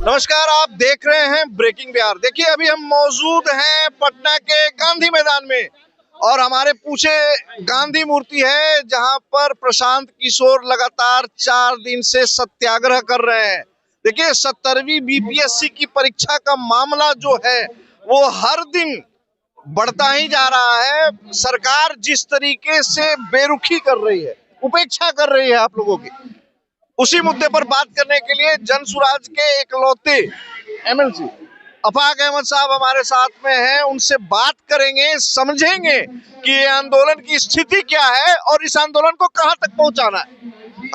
नमस्कार, आप देख रहे हैं ब्रेकिंग बिहार। देखिए, अभी हम मौजूद हैं पटना के गांधी मैदान में और हमारे पीछे गांधी मूर्ति है, जहां पर प्रशांत किशोर लगातार 4 दिन से सत्याग्रह कर रहे हैं। देखिए, 17वीं बीपीएससी की परीक्षा का मामला जो है वो हर दिन बढ़ता ही जा रहा है। सरकार जिस तरीके से बेरुखी कर रही है, उपेक्षा कर रही है आप लोगों की, उसी मुद्दे पर बात करने के लिए जन सुराज के इकलौते एमएलसी अफाक अहमद साहब हमारे साथ में हैं। उनसे बात करेंगे, समझेंगे कि ये आंदोलन की स्थिति क्या है और इस आंदोलन को कहां तक पहुंचाना है।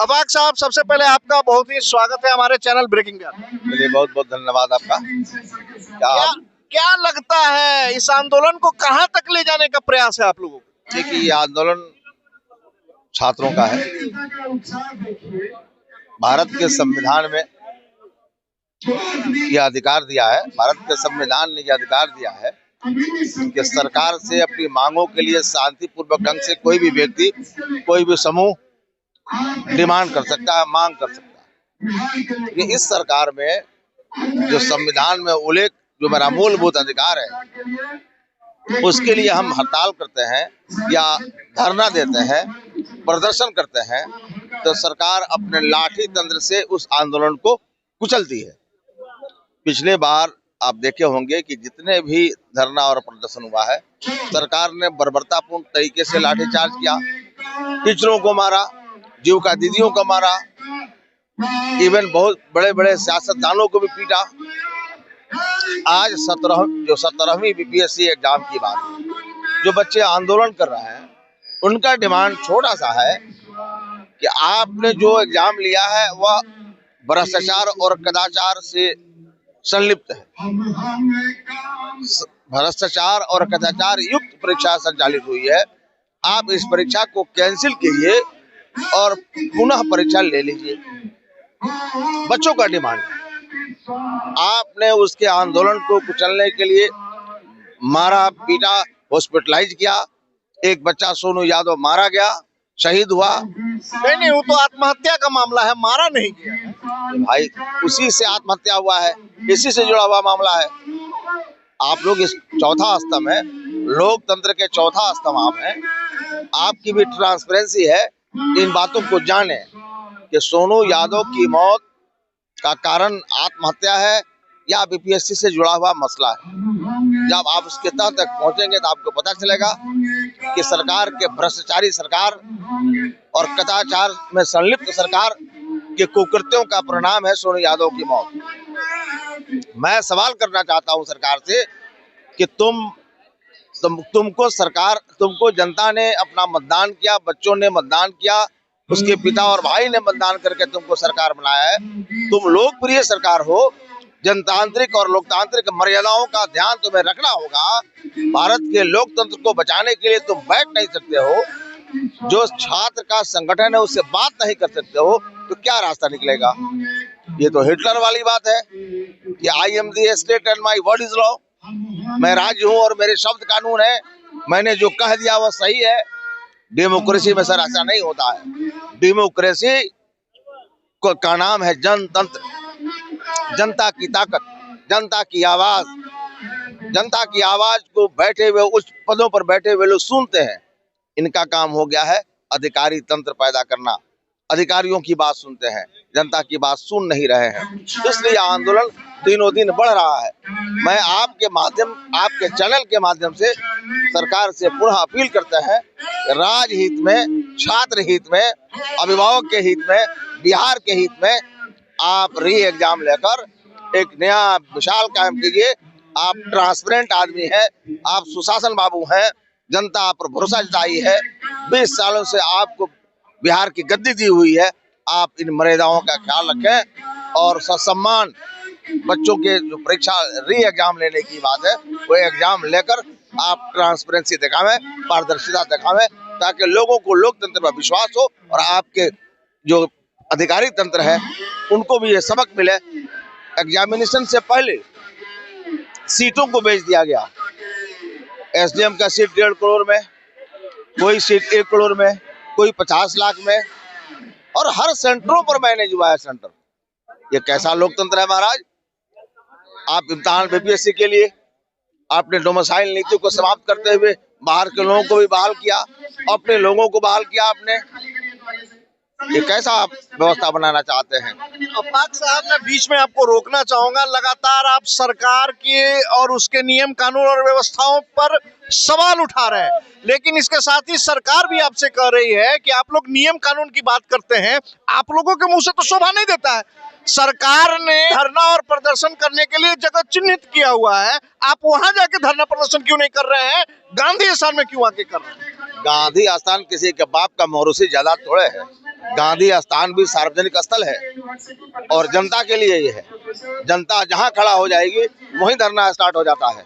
अफाक साहब, सबसे पहले आपका बहुत ही स्वागत है हमारे चैनल ब्रेकिंग बिहार। चलिए, बहुत बहुत धन्यवाद आपका। क्या लगता है, इस आंदोलन को कहां तक ले जाने का प्रयास है आप लोगों को? देखिए, ये आंदोलन छात्रों का है। भारत के संविधान में यह अधिकार दिया है, भारत के संविधान ने यह अधिकार दिया है कि सरकार से अपनी मांगों के लिए शांतिपूर्वक ढंग से कोई भी व्यक्ति, कोई भी समूह डिमांड कर सकता है, मांग कर सकता है। इस सरकार में जो संविधान में उल्लेख, जो मेरा मूलभूत अधिकार है, उसके लिए हम हड़ताल करते हैं या धरना देते हैं, प्रदर्शन करते हैं, तो सरकार अपने लाठी तंत्र से उस आंदोलन को कुचलती है। पिछले बार आप देखे होंगे कि जितने भी धरना और प्रदर्शन हुआ है, सरकार ने बर्बरतापूर्ण तरीके से लाठीचार्ज किया, टीचरों को मारा, जीविका दीदियों को मारा, इवन बहुत बड़े बड़े सियासतदानों को भी पीटा। आज 17वीं बीपीएससी एग्जाम की बात, जो बच्चे आंदोलन कर रहे हैं, उनका डिमांड छोटा सा है कि आपने जो एग्जाम लिया है वह भ्रष्टाचार और कदाचार से संलिप्त है। भ्रष्टाचार और कदाचार युक्त परीक्षा संचालित हुई है। आप इस परीक्षा को कैंसिल कीजिए और पुनः परीक्षा ले लीजिए। बच्चों का डिमांड है। आपने उसके आंदोलन को कुचलने के लिए मारा, पीटा, हॉस्पिटलाइज किया। एक बच्चा सोनू यादव मारा गया, शहीद हुआ। नहीं, वो तो आत्महत्या का मामला है, मारा नहीं गया है भाई, उसी से आत्महत्या हुआ है, इसी से जुड़ा हुआ मामला है। आप लोग इस चौथा स्तंभ है, लोकतंत्र के चौथा स्तंभ आप हैं। आपकी भी ट्रांसपेरेंसी है, इन बातों को जाने कि सोनू यादव की मौत का कारण आत्महत्या है या बीपीएससी से जुड़ा हुआ मसला है। जब आप उसके तह तक पहुंचेंगे तो आपको पता चलेगा कि सरकार के भ्रष्टाचारी सरकार और कदाचार में संलिप्त सरकार के कुकृत्यों का परिणाम है सोनू यादव की मौत। मैं सवाल करना चाहता हूं सरकार से कि तुमको जनता ने अपना मतदान किया, बच्चों ने मतदान किया, उसके पिता और भाई ने मतदान करके तुमको सरकार बनाया है। तुम लोकप्रिय सरकार हो, जनतांत्रिक और लोकतांत्रिक मर्यादाओं का ध्यान तुम्हें रखना होगा। भारत के लोकतंत्र को बचाने के लिए तुम बैठ नहीं सकते हो। जो छात्र का संगठन है उससे बात नहीं कर सकते हो, तो क्या रास्ता निकलेगा? ये तो हिटलर वाली बात है कि I am the state and my word is law. मैं राज्य हूँ और मेरे शब्द कानून है, मैंने जो कह दिया वह सही है। डेमोक्रेसी में सर ऐसा नहीं होता है। डेमोक्रेसी का नाम है जनतंत्र, जनता की ताकत, जनता की आवाज। जनता की आवाज को बैठे हुए उच्च पदों पर बैठे हुए लोग सुनते हैं। इनका काम हो गया है अधिकारी तंत्र पैदा करना। अधिकारियों की बात सुनते हैं, जनता की बात सुन नहीं रहे हैं। इसलिए आंदोलन दिनों दिन बढ़ रहा है। मैं आपके चैनल के माध्यम से सरकार से पुनः अपील करते हैं, राजहित में, छात्र हित में, अभिभावक के हित में, बिहार के हित में आप री एग्जाम लेकर एक नया विशाल कायम कीजिए। आप ट्रांसपेरेंट आदमी हैं, आप सुशासन बाबू हैं, जनता आप पर भरोसा जताई है। 20 सालों से आपको बिहार की गद्दी दी हुई है। आप इन मर्यादाओं का ख्याल रखें और ससम्मान बच्चों के जो परीक्षा री एग्जाम लेने की बात है, वो एग्जाम लेकर आप ट्रांसपेरेंसी दिखावें, पारदर्शिता दिखावें, ताकि लोगों को लोकतंत्र पर विश्वास हो और आपके जो अधिकारी तंत्र है उनको भी ये सबक मिले। एग्जामिनेशन से पहले सीटों को बेच दिया गया। एसडीएम का सीट 1.5 करोड़ में, कोई सीट 1 करोड़ में, कोई 50 लाख में, और हर सेंटरों पर मैनेज हुआ है सेंटर। ये कैसा लोकतंत्र है महाराज? आप इम्तिहान बीपीएससी के लिए आपने डोमिसाइल नीति को समाप्त करते हुए बाहर के लोगों को भी बहाल किया, अपने लोगों को बहाल किया आपने। ये कैसा आप व्यवस्था बनाना चाहते हैं? पाक साहब, मैं बीच में आपको रोकना चाहूंगा। लगातार आप सरकार के और उसके नियम कानून और व्यवस्थाओं पर सवाल उठा रहे हैं, लेकिन इसके साथ ही सरकार भी आपसे कह रही है कि आप लोग नियम कानून की बात करते हैं, आप लोगों के मुंह से तो शोभा नहीं देता है। सरकार ने धरना और प्रदर्शन करने के लिए जगह चिन्हित किया हुआ है, आप वहां जाके धरना प्रदर्शन क्यों नहीं कर रहे हैं? गांधी स्थान में क्यों आके कर रहे हैं? गांधी स्थान किसी के बाप का मौरूसी जायदाद थोड़े है। गांधी स्थान भी सार्वजनिक स्थल है और जनता के लिए ये है। जनता जहां खड़ा हो जाएगी वहीं धरना स्टार्ट हो जाता है।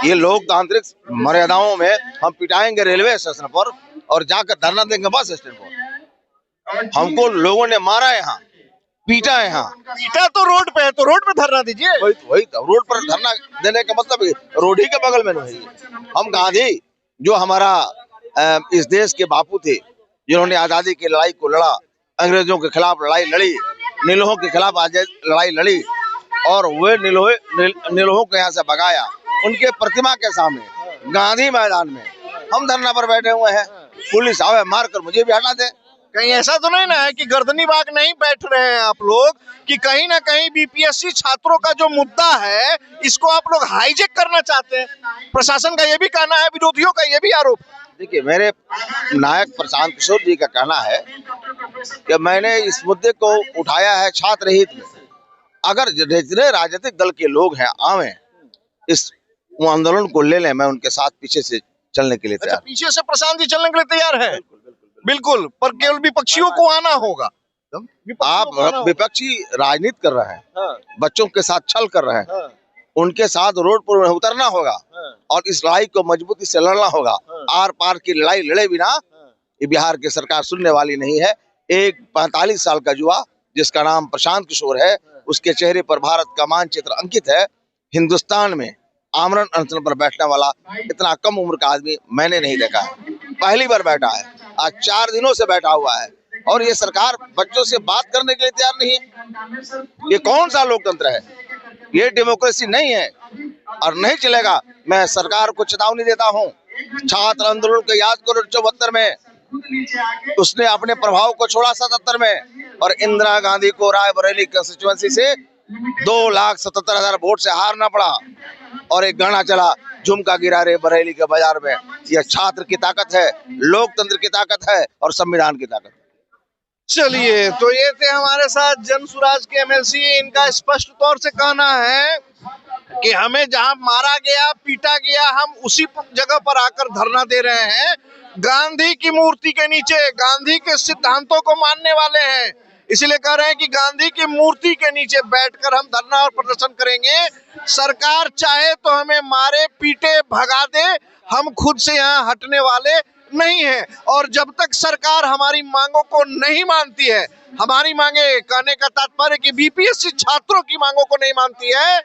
ये लोकतांत्रिक मर्यादाओं में हम पिटाएंगे रेलवे स्टेशन पर और जाकर धरना देंगे बस स्टैंड पर। हमको लोगों ने मारा यहाँ, पीटा यहाँ। पीटा तो रोड पे है, तो रोड पे धरना दीजिए। वही तो रोड पर धरना देने का मतलब रोड ही के बगल में नहीं है। हम गांधी जो हमारा इस देश के बापू थे, जिन्होंने आजादी की लड़ाई को लड़ा, अंग्रेजों के खिलाफ लड़ाई लड़ी, नीलों के खिलाफ लड़ाई लड़ी और वे नीलों को यहाँ से भगाया, उनके प्रतिमा के सामने गांधी मैदान में हम धरना पर बैठे हुए हैं। पुलिस आवे मार कर मुझे भी हटा दे। कहीं ऐसा तो नहीं ना है कि गर्दनी बाग नहीं बैठ रहे हैं आप लोग, कि कहीं ना कहीं बीपीएससी छात्रों का जो मुद्दा है इसको आप लोग हाईजेक करना चाहते हैं? प्रशासन का ये भी कहना है, विरोधियों का ये भी आरोप। देखिए, मेरे नायक प्रशांत किशोर जी का कहना है कि मैंने इस मुद्दे को उठाया है छात्र हित में। अगर जितने राजनीतिक दल के लोग हैं आवे इस आंदोलन को ले लें, मैं उनके साथ पीछे से चलने के लिए तैयार। पीछे से प्रशांत जी चलने के लिए तैयार है? बिल्कुल, पर केवल विपक्षियों को आना होगा। आप विपक्षी राजनीति कर रहे हैं, बच्चों के साथ छल कर रहे हैं, उनके साथ रोड पर उतरना होगा और इस लड़ाई को मजबूती से लड़ना होगा। आर पार की लड़ाई लड़े बिना ये बिहार की सरकार सुनने वाली नहीं है। एक 45 साल का युवा जिसका नाम प्रशांत किशोर है, उसके चेहरे पर भारत का मानचित्र अंकित है। हिंदुस्तान में आमरण अनशन पर बैठने वाला इतना कम उम्र का आदमी मैंने नहीं देखा है। पहली बार बैठा है, आज 4 दिनों से बैठा हुआ है और ये सरकार बच्चों से बात करने के लिए तैयार नहीं है। ये कौन सा लोकतंत्र है? ये डेमोक्रेसी नहीं है और नहीं चलेगा। मैं सरकार को चेतावनी देता हूँ। छात्र आंदोलन को याद करो, 74 में उसने अपने प्रभाव को छोड़ा, 77 में, और इंदिरा गांधी को रायबरेली कंस्टिट्यूएंसी से 2,77,000 वोट से हारना पड़ा और एक गाना चला, झुमका गिरा रे बरेली के बाजार में। यह छात्र की ताकत है, लोकतंत्र की ताकत है और संविधान की ताकत है। चलिए, तो ये थे हमारे साथ जन सुराज के एमएलसी। इनका स्पष्ट तौर से कहना है कि हमें जहां मारा गया, पीटा गया, हम उसी जगह पर आकर धरना दे रहे हैं। गांधी की मूर्ति के नीचे गांधी के सिद्धांतों को मानने वाले हैं, इसलिए कह रहे हैं कि गांधी की मूर्ति के नीचे बैठकर हम धरना और प्रदर्शन करेंगे। सरकार चाहे तो हमें मारे, पीटे, भगा दे, हम खुद से यहाँ हटने वाले नहीं है। और जब तक सरकार हमारी मांगों को नहीं मानती है, हमारी मांगे, कहने का तात्पर्य कि बीपीएससी छात्रों की मांगों को नहीं मानती है,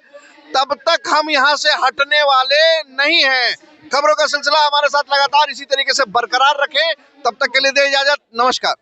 तब तक हम यहाँ से हटने वाले नहीं हैं। खबरों का सिलसिला हमारे साथ लगातार इसी तरीके से बरकरार रखें। तब तक के लिए दे इजाजत, नमस्कार।